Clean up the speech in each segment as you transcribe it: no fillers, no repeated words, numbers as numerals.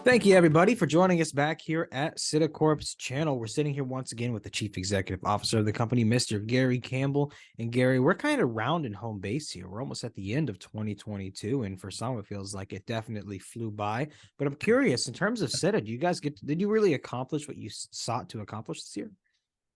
Thank you, everybody, for joining us back here at Cytta Corp's channel. We're sitting here once again with the Chief Executive Officer of the company, Mr. Gary Campbell. And Gary, we're kind of rounding home base here. We're almost at the end of 2022, and for some, it feels like it definitely flew by. But I'm curious, in terms of Cytta, did you really accomplish what you sought to accomplish this year?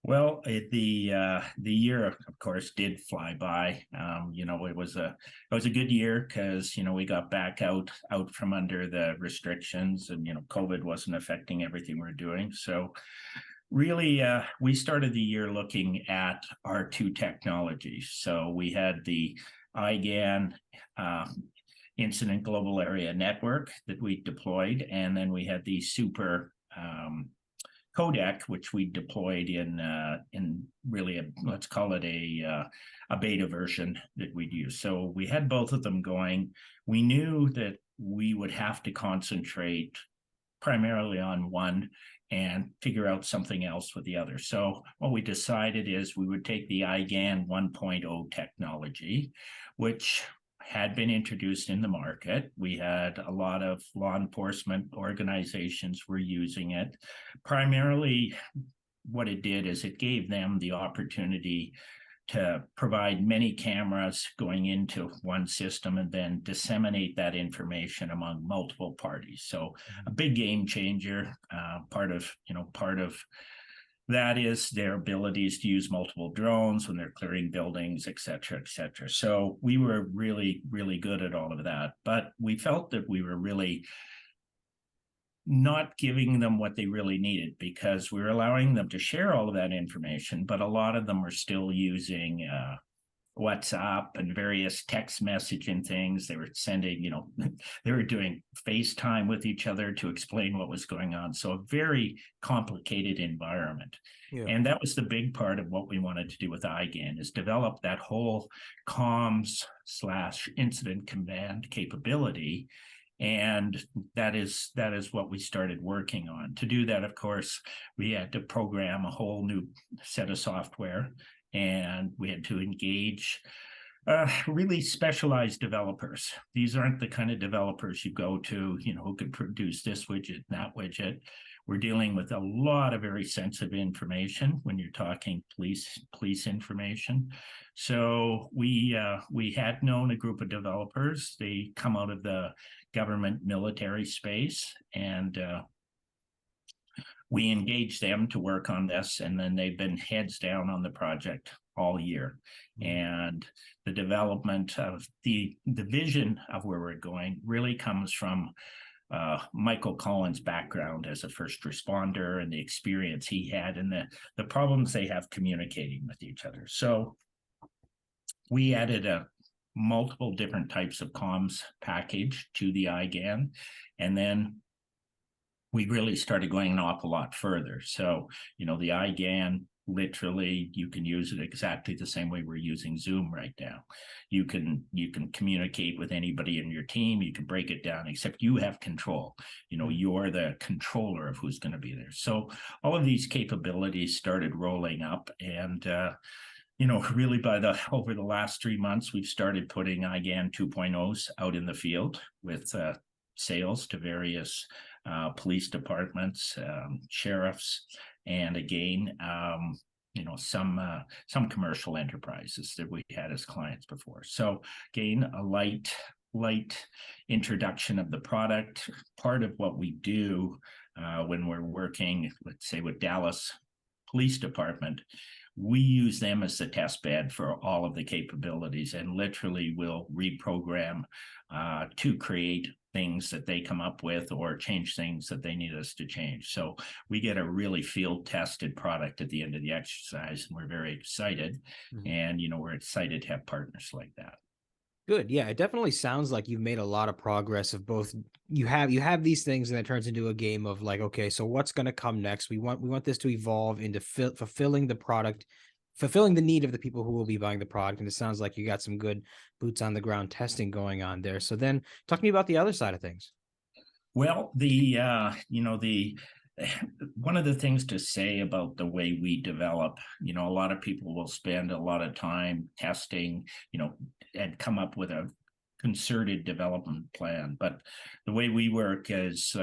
Well, the year, of course, did fly by. It was a good year because we got back out from under the restrictions, and COVID wasn't affecting everything we're doing. So really, we started the year looking at our two technologies. So we had the IGAN Incident Global Area Network that we deployed, and then we had the Super codec, which we deployed in really let's call it a beta version that we'd use. So we had both of them going. We knew that we would have to concentrate primarily on one and figure out something else with the other. So what we decided is we would take the IGAN 1.0 technology, which had been introduced in the market. We had a lot of law enforcement organizations were using it. Primarily, what it did is it gave them the opportunity to provide many cameras going into one system and then disseminate that information among multiple parties. So a big game changer. Part of that is their abilities to use multiple drones when they're clearing buildings, et cetera, et cetera. So we were really, really good at all of that. But we felt that we were really not giving them what they really needed, because we were allowing them to share all of that information, but a lot of them were still using WhatsApp and various text messaging things. They were sending, they were doing FaceTime with each other to explain what was going on. So a very complicated environment. Yeah. And that was the big part of what we wanted to do with IGAN, is develop that whole comms/incident command capability. And that is what we started working on. To do that, of course, we had to program a whole new set of software, and we had to engage really specialized developers. These aren't the kind of developers you go to, who could produce this widget, that widget. We're dealing with a lot of very sensitive information when you're talking police information. So we had known a group of developers. They come out of the government military space, and we engaged them to work on this, and then they've been heads down on the project all year. And the development of the vision of where we're going really comes from Michael Collins' background as a first responder and the experience he had and the problems they have communicating with each other. So we added multiple different types of comms package to the IGAN, and then we really started going an awful lot further. So, the IGAN, literally, you can use it exactly the same way we're using Zoom right now. You can communicate with anybody in your team. You can break it down, except you have control. You're the controller of who's going to be there. So all of these capabilities started rolling up, and really over the last 3 months, we've started putting IGAN 2.0s out in the field with sales to various police departments, sheriffs, and again, some commercial enterprises that we had as clients before. So again, a light introduction of the product. Part of what we do when we're working, let's say, with Dallas Police Department, we use them as the test bed for all of the capabilities, and literally will reprogram to create things that they come up with or change things that they need us to change. So we get a really field tested product at the end of the exercise, and we're very excited. Mm-hmm. And, we're excited to have partners like that. Good. Yeah, it definitely sounds like you've made a lot of progress of both. You have these things, and it turns into a game of like, okay, so what's going to come next? We want this to evolve into fulfilling the product, fulfilling the need of the people who will be buying the product. And it sounds like you got some good boots on the ground testing going on there. So then talk to me about the other side of things. Well, the one of the things to say about the way we develop, a lot of people will spend a lot of time testing, and come up with a concerted development plan. But the way we work is,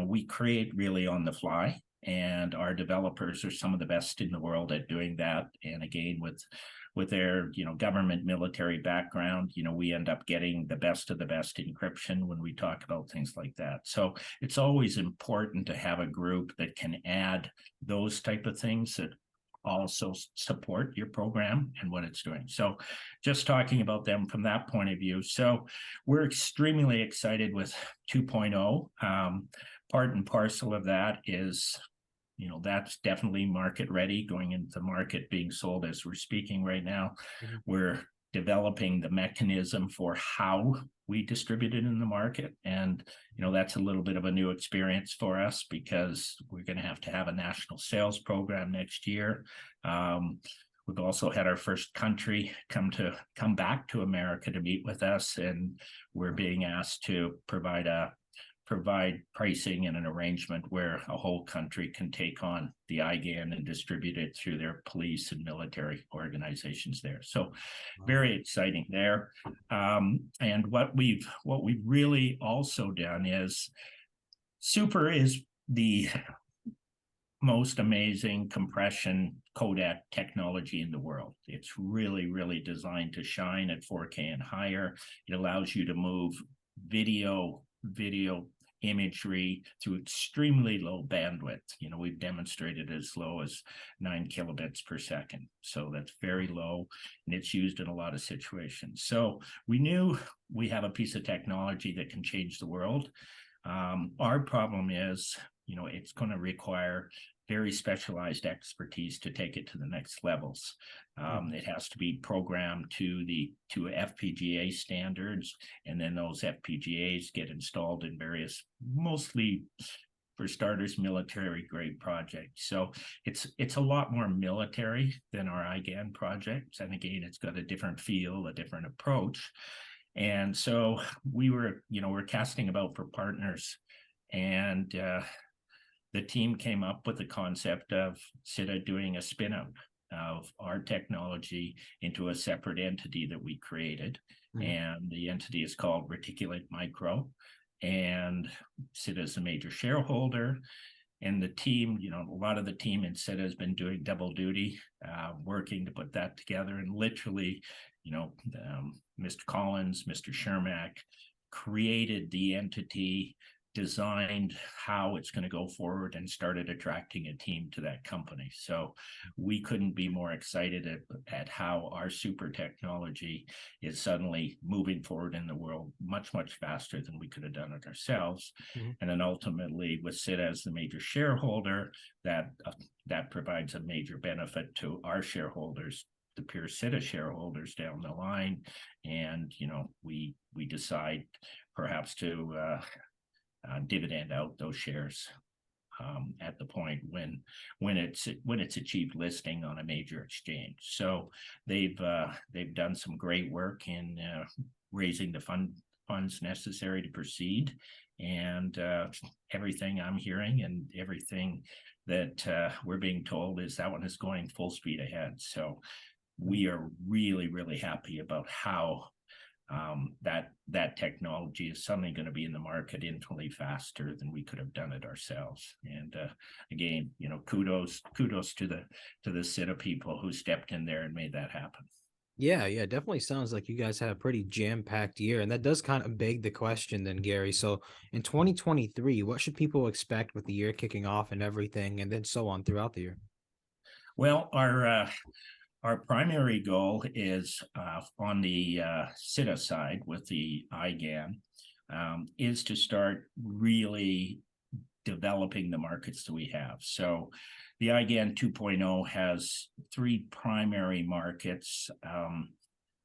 we create really on the fly, and our developers are some of the best in the world at doing that. And again, with their government military background, we end up getting the best of the best encryption when we talk about things like that. So it's always important to have a group that can add those type of things that also support your program and what it's doing. So just talking about them from that point of view. So we're extremely excited with 2.0. Part and parcel of that is, that's definitely market ready, going into the market, being sold as we're speaking right now. Mhm. We're developing the mechanism for how we distribute it in the market. And, that's a little bit of a new experience for us, because we're going to have a national sales program next year. We've also had our first country come back to America to meet with us, and we're being asked to provide pricing and an arrangement where a whole country can take on the IGAN and distribute it through their police and military organizations there. So very exciting there. And what we've really also done is, Super is the most amazing compression codec technology in the world. It's really, really designed to shine at 4K and higher. It allows you to move video imagery through extremely low bandwidth. We've demonstrated as low as 9 kilobits per second. So that's very low, and it's used in a lot of situations. So we knew we have a piece of technology that can change the world. Our problem is, it's going to require very specialized expertise to take it to the next levels. It has to be programmed to FPGA standards, and then those FPGAs get installed in various, mostly for starters, military grade projects. So it's a lot more military than our IGAN projects. And again, it's got a different feel, a different approach. And so we're casting about for partners, and the team came up with the concept of Cytta doing a spin out of our technology into a separate entity that we created. Mm-hmm. And the entity is called Reticulate Micro, and Cytta is a major shareholder. And the team, a lot of the team in Cytta has been doing double duty, working to put that together. And literally, Mr. Collins, Mr. Shermack created the entity, designed how it's going to go forward, and started attracting a team to that company. So we couldn't be more excited at how our super technology is suddenly moving forward in the world much, much faster than we could have done it ourselves. Mm-hmm. And then ultimately, with Cytta as the major shareholder, that provides a major benefit to our shareholders, the pure Cytta shareholders down the line. And, we decide perhaps to dividend out those shares at the point when it's achieved listing on a major exchange. So they've done some great work in raising the funds necessary to proceed, and everything I'm hearing and everything that we're being told is that one is going full speed ahead. So we are really, really happy about how that technology is suddenly going to be in the market infinitely faster than we could have done it ourselves. And again, kudos to the Cytta people who stepped in there and made that happen. Yeah, definitely sounds like you guys had a pretty jam-packed year, and that does kind of beg the question then, Gary. So in 2023, what should people expect with the year kicking off and everything, and then so on throughout the year? Well, our primary goal is on the Cytta side with the IGAN, is to start really developing the markets that we have. So the IGAN 2.0 has 3 primary markets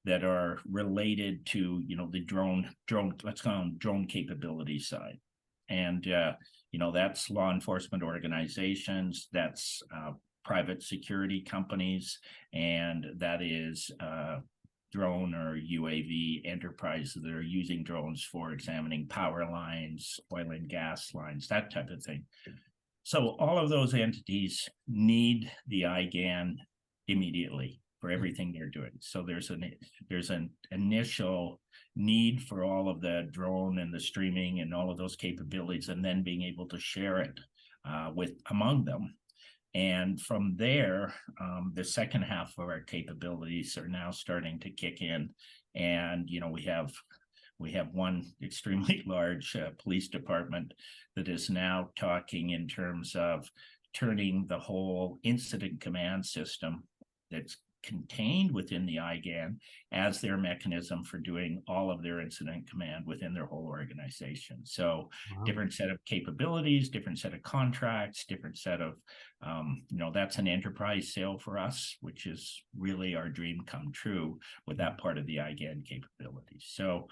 that are related to, the drone, let's call them drone capability side. And, that's law enforcement organizations, that's private security companies, and that is drone or UAV enterprises that are using drones for examining power lines, oil and gas lines, that type of thing. So all of those entities need the IGAN immediately for everything they're doing. So there's an initial need for all of the drone and the streaming and all of those capabilities, and then being able to share it with among them. And from there, the second half of our capabilities are now starting to kick in. And we have one extremely large police department that is now talking in terms of turning the whole incident command system that's contained within the IGAN as their mechanism for doing all of their incident command within their whole organization. So Wow. different set of capabilities, different set of contracts, different set of, that's an enterprise sale for us, which is really our dream come true with that part of the IGAN capabilities. So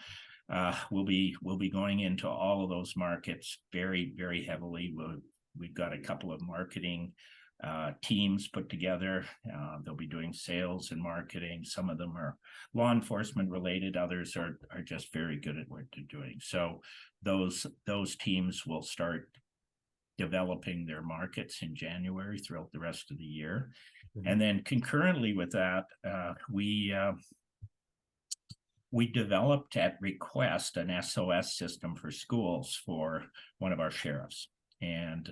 we'll be going into all of those markets very, very heavily. We've got a couple of marketing teams put together. They'll be doing sales and marketing. Some of them are law enforcement related. Others are just very good at what they're doing. So those teams will start developing their markets in January throughout the rest of the year. And then concurrently with that, we developed at request an SOS system for schools for one of our sheriffs. And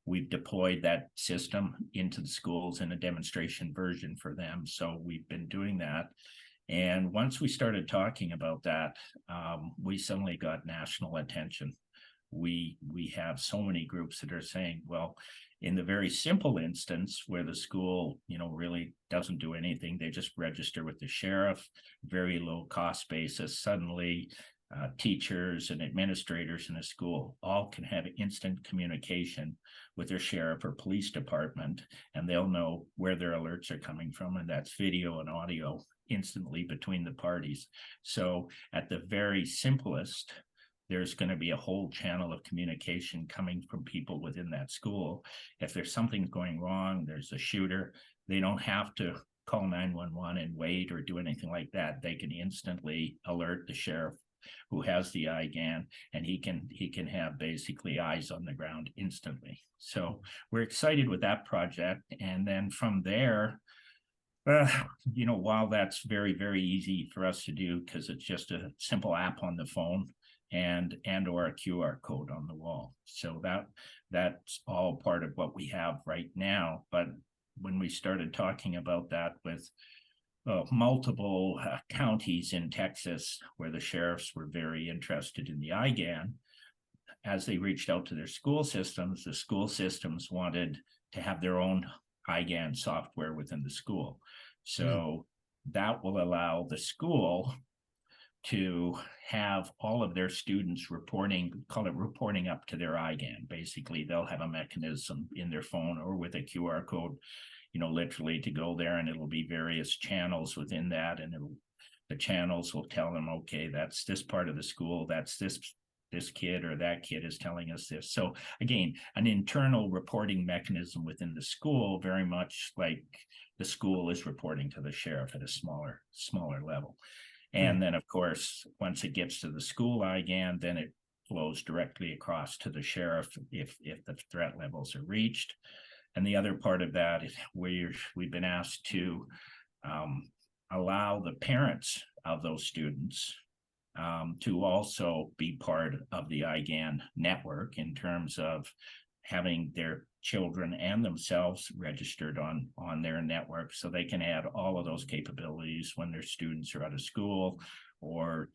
we've deployed that system into the schools in a demonstration version for them. So we've been doing that. And once we started talking about that, we suddenly got national attention. We have so many groups that are saying, well, in the very simple instance where the school, really doesn't do anything, they just register with the sheriff, very low cost basis. Suddenly, teachers and administrators in a school all can have instant communication with their sheriff or police department, and they'll know where their alerts are coming from, and that's video and audio instantly between the parties. So at the very simplest, there's going to be a whole channel of communication coming from people within that school. If there's something going wrong, there's a shooter, they don't have to call 911 and wait or do anything like that. They can instantly alert the sheriff who has the IGAN, and he can have basically eyes on the ground instantly. So we're excited with that project. And then from there, while that's very, very easy for us to do because it's just a simple app on the phone and or a QR code on the wall. So that's all part of what we have right now. But when we started talking about that with multiple counties in Texas where the sheriffs were very interested in the IGAN, as they reached out to their school systems, the school systems wanted to have their own IGAN software within the school. So that will allow the school to have all of their students reporting up to their IGAN. Basically, they'll have a mechanism in their phone or with a QR code, literally to go there, and it'll be various channels within that. And the channels will tell them, okay, that's this part of the school, that's this kid or that kid is telling us this. So again, an internal reporting mechanism within the school, very much like the school is reporting to the sheriff at a smaller level. And then, of course, once it gets to the school IGAN, then it flows directly across to the sheriff if the threat levels are reached. And the other part of that is we've been asked to allow the parents of those students to also be part of the IGAN network in terms of having their children and themselves registered on their network, so they can add all of those capabilities when their students are out of school or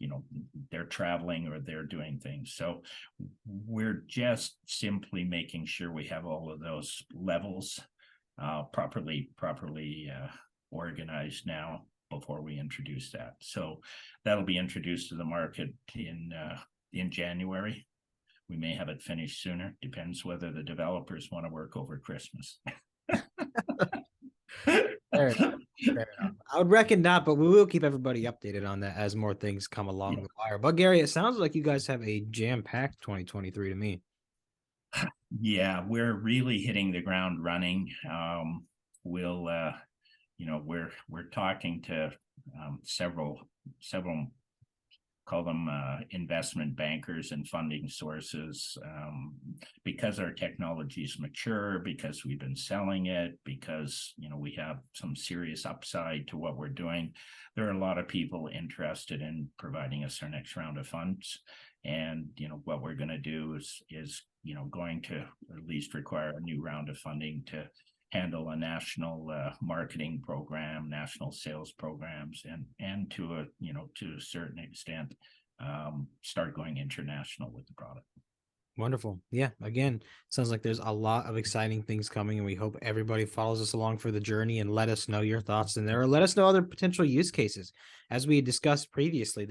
they're traveling or they're doing things. So we're just simply making sure we have all of those levels properly organized now before we introduce that. So that'll be introduced to the market in January. We may have it finished sooner. Depends whether the developers want to work over Christmas. Fair enough. I would reckon not, but we will keep everybody updated on that as more things come along the wire. But Gary, it sounds like you guys have a jam-packed 2023 to me. Yeah, we're really hitting the ground running. We're talking to several call them investment bankers and funding sources, because our technology is mature, because we've been selling it, because we have some serious upside to what we're doing. There are a lot of people interested in providing us our next round of funds, and what we're going to do is going to at least require a new round of funding to handle a national marketing program, national sales programs, and to a certain extent, start going international with the product. Wonderful. Yeah. Again, sounds like there's a lot of exciting things coming, and we hope everybody follows us along for the journey and let us know your thoughts in there, or let us know other potential use cases. As we discussed previously,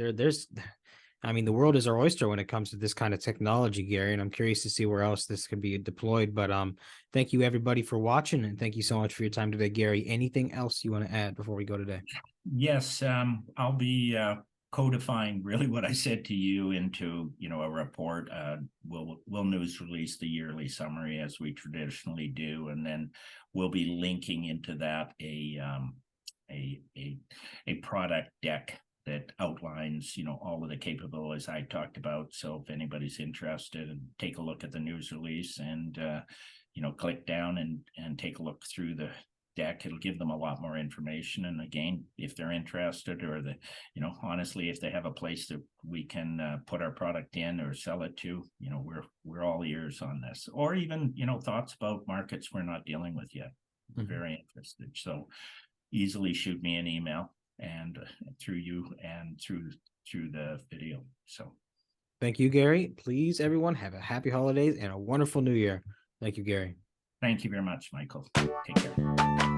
I mean, the world is our oyster when it comes to this kind of technology, Gary, and I'm curious to see where else this could be deployed. But thank you everybody for watching, and thank you so much for your time today, Gary. Anything else you want to add before we go today? Yes, I'll be codifying really what I said to you into a report. We'll news release the yearly summary as we traditionally do, and then we'll be linking into that a product deck that outlines all of the capabilities I talked about. So if anybody's interested, and take a look at the news release and click down and take a look through the deck, it'll give them a lot more information. And again, if they're interested, or honestly, if they have a place that we can put our product in or sell it to, we're all ears on this. Or even thoughts about markets we're not dealing with yet. We're very interested. So easily shoot me an email, and through you and through the video. So thank you, Gary. Please, everyone, have a happy holidays and a wonderful new year. Thank you, Gary. Thank you very much, Michael. Take care.